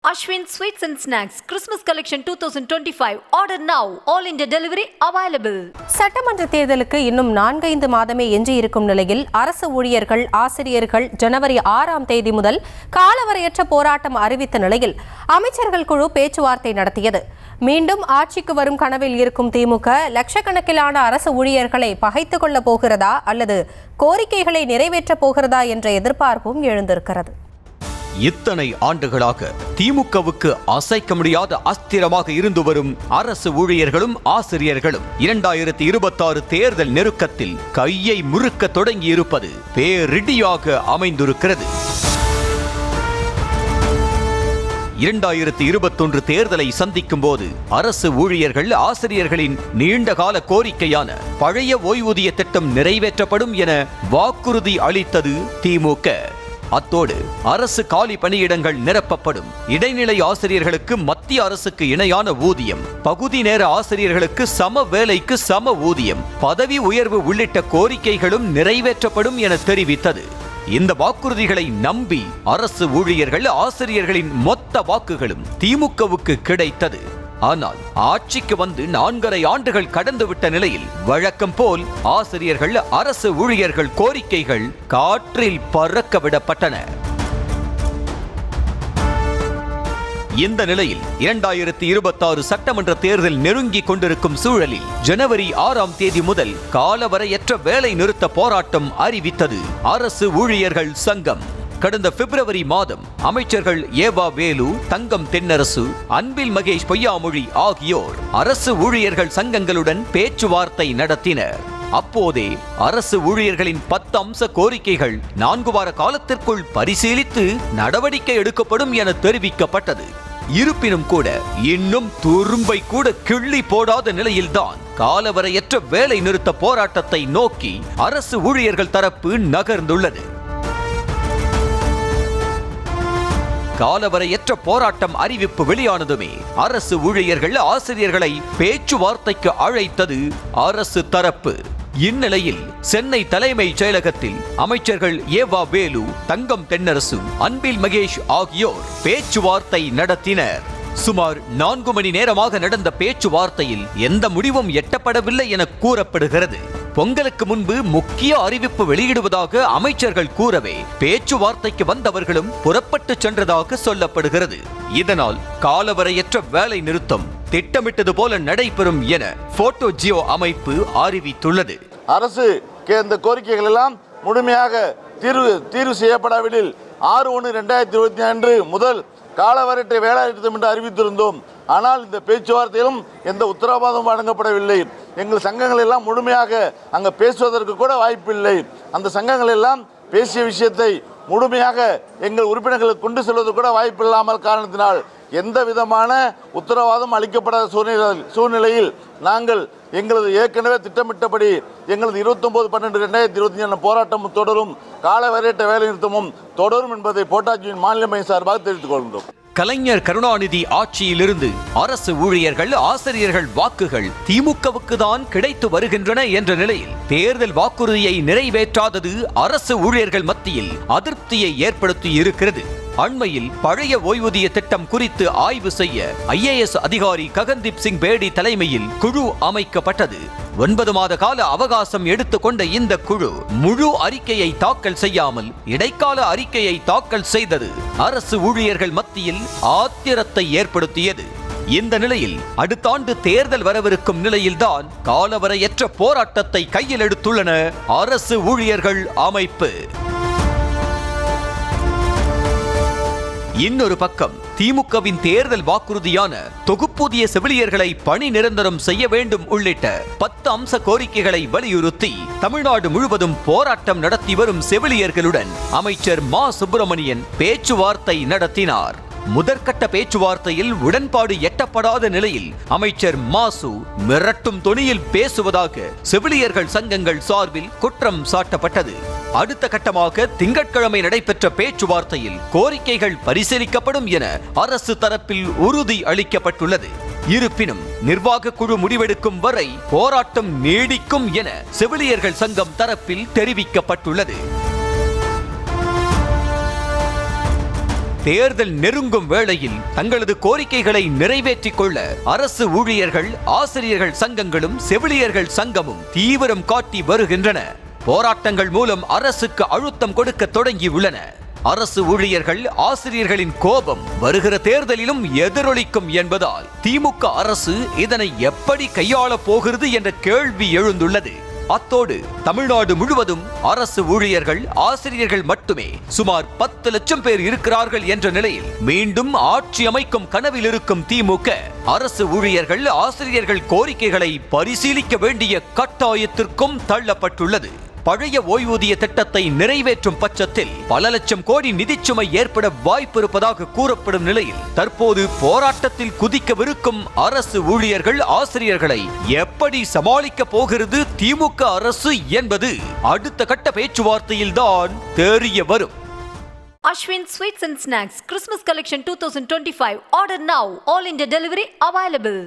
Ashwin Sweets and Snacks Christmas Collection 2025. Order now. All India delivery available. சட்டமன்ற தேர்தலுக்கு இன்னும் 4-5 மாதமே எஞ்சி இருக்கும் நிலையில் அரசு ஊழியர்கள், ஆசிரியர்கள் ஜனவரி 6ஆம் தேதி முதல் காலவரையற்ற போராட்டம் அறிவித்த நிலையில் அமைச்சர்கள் குழு பேச்சுவார்த்தை நடத்தியது. மீண்டும் ஆட்சிக்கு வரும் கனவில் இருக்கும் திமுக லட்சக்கணக்கிலான அரசு ஊழியர்களை பகைத்துக் கொள்ளப் போகிறதா அல்லது கோரிக்கைகளை நிறைவேற்றப் போகிறதா என்ற எதிர்பார்ப்பும் எழுந்திருக்கிறது. இத்தனை ஆண்டுகளாக திமுகவுக்கு அசைக்க முடியாத அஸ்திரமாக இருந்து வரும் அரசு ஊழியர்களும் ஆசிரியர்களும் 2026 தேர்தல் நெருக்கத்தில் கையை முறுக்க தொடங்கி இருப்பது பேரிடியாக அமைந்திருக்கிறது. 2021 தேர்தலை சந்திக்கும் போது அரசு ஊழியர்கள், ஆசிரியர்களின் நீண்டகால கோரிக்கையான பழைய ஓய்வூதிய திட்டம் நிறைவேற்றப்படும் என வாக்குறுதி அளித்தது திமுக. அத்தோடு அரசு காலி பணியிடங்கள் நிரப்பப்படும், இடைநிலை ஆசிரியர்களுக்கு மத்திய அரசுக்கு இணையான ஊதியம், பகுதி நேர ஆசிரியர்களுக்கு சம வேலைக்கு சம ஊதியம், பதவி உயர்வு உள்ளிட்ட கோரிக்கைகளும் நிறைவேற்றப்படும் என தெரிவித்தது. இந்த வாக்குறுதிகளை நம்பி அரசு ஊழியர்கள், ஆசிரியர்களின் மொத்த வாக்குகளும் திமுகவுக்கு கிடைத்தது. ஆனால் ஆட்சிக்கு வந்து 4.5 ஆண்டுகள் கடந்துவிட்ட நிலையில் வழக்கம் போல் ஆசிரியர்கள், அரசு ஊழியர்கள் கோரிக்கைகள் காற்றில் பறக்க விடப்பட்டன. இந்த நிலையில் 2026 சட்டமன்ற தேர்தல் நெருங்கி கொண்டிருக்கும் சூழலில் ஜனவரி 6ஆம் தேதி முதல் காலவரையற்ற வேலை நிறுத்த போராட்டம் அறிவித்தது அரசு ஊழியர்கள் சங்கம். கடந்த பிப்ரவரி மாதம் அமைச்சர்கள் ஏவா வேலு, தங்கம் தென்னரசு, அன்பில் மகேஷ் பொய்யாமொழி ஆகியோர் அரசு ஊழியர்கள் சங்கங்களுடன் பேச்சுவார்த்தை நடத்தினர். அப்போதே அரசு ஊழியர்களின் 10 அம்ச கோரிக்கைகள் 4 வார காலத்திற்குள் பரிசீலித்து நடவடிக்கை எடுக்கப்படும் என தெரிவிக்கப்பட்டது. இருப்பினும் கூட இன்னும் துரும்பை கூட கிள்ளி போடாத நிலையில்தான் காலவரையற்ற வேலை நிறுத்த போராட்டத்தை நோக்கி அரசு ஊழியர்கள் தரப்பு நகர்ந்துள்ளது. காலவரையற்ற போராட்டம் அறிவிப்பு வெளியானதுமே அரசு ஊழியர்கள், ஆசிரியர்களை பேச்சுவார்த்தைக்கு அழைத்தது அரசு தரப்பு. இந்நிலையில் சென்னை தலைமைச் செயலகத்தில் அமைச்சர்கள் ஏவா வேலு, தங்கம் தென்னரசு, அன்பில் மகேஷ் ஆகியோர் பேச்சுவார்த்தை நடத்தினர். சுமார் 4 மணி நேரமாக நடந்த பேச்சுவார்த்தையில் எந்த முடிவும் எட்டப்படவில்லை என கூறப்படுகிறது. பொங்கலுக்கு முன்பு முக்கிய அறிவிப்பு வெளியிடுவதாக அமைச்சர்கள் கூறவே பேச்சுவார்த்தைக்கு வந்தவர்களும் புறப்பட்டு சென்றதாக சொல்லப்படுகிறது. இதனால் காலவரையற்ற வேலை நிறுத்தம் திட்டமிட்டது போல நடைபெறும் என போட்டோ ஜியோ அமைப்பு அறிவித்துள்ளது. அரசு இந்த கோரிக்கைகள் எல்லாம் முழுமையாக தீர்வு செய்யப்படாவிடில் 6/1/2024 முதல் காலவரையற்ற வேலை நிறுத்தம் என்று அறிவித்திருந்தோம். ஆனால் இந்த பேச்சுவார்த்தையிலும் எந்த உத்தரவாதமும் வழங்கப்படவில்லை. எங்கள் சங்கங்கள் எல்லாம் முழுமையாக அங்கே பேசுவதற்கு கூட வாய்ப்பில்லை. அந்த சங்கங்கள் எல்லாம் பேசிய விஷயத்தை முழுமையாக எங்கள் உறுப்பினர்களுக்கு கொண்டு செல்வதற்கு கூட வாய்ப்பில்லாமல் காரணத்தினால் எந்த விதமான உத்தரவாதம் அளிக்கப்படாத சூழ்நிலையில் நாங்கள் எங்களது ஏற்கனவே திட்டமிட்டபடி எங்களது 29/12/2025 போராட்டம் தொடரும், காலவரையற்ற வேலை நிறுத்தமும் தொடரும் என்பதை போட்டாட்சியின் மாநில சார்பாக தெரிவித்துக் கொள்கின்றோம். கலைஞர் கருணாநிதி ஆட்சியிலிருந்து அரசு ஊழியர்கள், ஆசிரியர்கள் வாக்குகள் திமுகவுக்கு தான் கிடைத்து வருகின்றன என்ற நிலையில் தேர்தல் வாக்குறுதியை நிறைவேற்றாதது அரசு ஊழியர்கள் மத்தியில் அதிருப்தியை ஏற்படுத்தி இருக்கிறது. அண்மையில் பழைய ஓய்வூதிய திட்டம் குறித்து ஆய்வு செய்ய IAS அதிகாரி ககன்தீப் சிங் பேடி தலைமையில் குழு அமைக்கப்பட்டது. 9 மாத கால அவகாசம் எடுத்துக்கொண்ட இந்த குழு முழு அறிக்கையை தாக்கல் செய்யாமல் இடைக்கால அறிக்கையை தாக்கல் செய்தது அரசு ஊழியர்கள் மத்தியில் ஆத்திரத்தை ஏற்படுத்தியது. இந்த நிலையில் அடுத்த ஆண்டு தேர்தல் வரவிருக்கும் நிலையில்தான் காலவரையற்ற போராட்டத்தை கையில் எடுத்துள்ளன அரசு ஊழியர்கள் அமைப்பு. இன்னொரு பக்கம் திமுகவின் தேர்தல் வாக்குறுதியான தொகுப்பூதிய செவிலியர்களை பணி நிரந்தரம் செய்ய வேண்டும் உள்ளிட்ட 10 அம்ச கோரிக்கைகளை வலியுறுத்தி தமிழ்நாடு முழுவதும் போராட்டம் நடத்தி வரும் செவிலியர்களுடன் அமைச்சர் மா சுப்பிரமணியன் பேச்சுவார்த்தை நடத்தினார். முதற்கட்ட பேச்சுவார்த்தையில் உடன்பாடு எட்டப்படாத நிலையில் அமைச்சர் மாசு மிரட்டும் தொனியில் பேசுவதாக செவிலியர்கள் சங்கங்கள் சார்பில் குற்றம் சாட்டப்பட்டது. அடுத்த கட்டமாக திங்கட்கிழமை நடைபெற்ற பேச்சுவார்த்தையில் கோரிக்கைகள் பரிசீலிக்கப்படும் என அரசு தரப்பில் உறுதி அளிக்கப்பட்டுள்ளது. இருப்பினும் நிர்வாக குழு முடிவெடுக்கும் வரை போராட்டம் நீடிக்கும் என செவிலியர்கள் சங்கம் தரப்பில் தெரிவிக்கப்பட்டுள்ளது. தேர்தல் நெருங்கும் வேளையில் தங்களது கோரிக்கைகளை நிறைவேற்றிக் கொள்ள அரசு ஊழியர்கள், ஆசிரியர்கள் சங்கங்களும் செவிலியர்கள் சங்கமும் தீவிரம் காட்டி வருகின்றன. போராட்டங்கள் மூலம் அரசுக்கு அழுத்தம் கொடுக்க தொடங்கியுள்ளன. அரசு ஊழியர்கள், ஆசிரியர்களின் கோபம் வருகிற தேர்தலிலும் எதிரொலிக்கும் என்பதால் திமுக அரசு இதனை எப்படி கையாளப் போகிறது என்ற கேள்வி எழுந்துள்ளது. அத்தோடு தமிழ்நாடு முழுவதும் அரசு ஊழியர்கள், ஆசிரியர்கள் மட்டுமே சுமார் 10 லட்சம் பேர் இருக்கிறார்கள் என்ற நிலையில் மீண்டும் ஆட்சி அமைக்கும் கனவில் இருக்கும் திமுக அரசு ஊழியர்கள், ஆசிரியர்கள் கோரிக்கைகளை பரிசீலிக்க வேண்டிய கட்டாயத்திற்கும் தள்ளப்பட்டுள்ளது. பழைய ஓய்வூதிய திட்டத்தை நிறைவேற்றும் பட்சத்தில் பல லட்சம் கோடி நிதிச்சுமை ஏற்பட வாய்ப்பு இருப்பதாக கூறப்படும் நிலையில் தற்போது போராட்டத்தில் குதிக்கவிருக்கும் அரசு ஊழியர்கள், ஆசிரியர்களை எப்படி சமாளிக்க போகிறது திமுக அரசு என்பது அடுத்த கட்ட பேச்சுவார்த்தையில்தான் தெரிய வரும். Ashwin Sweets and Snacks Christmas Collection 2025. Order now. All India delivery available.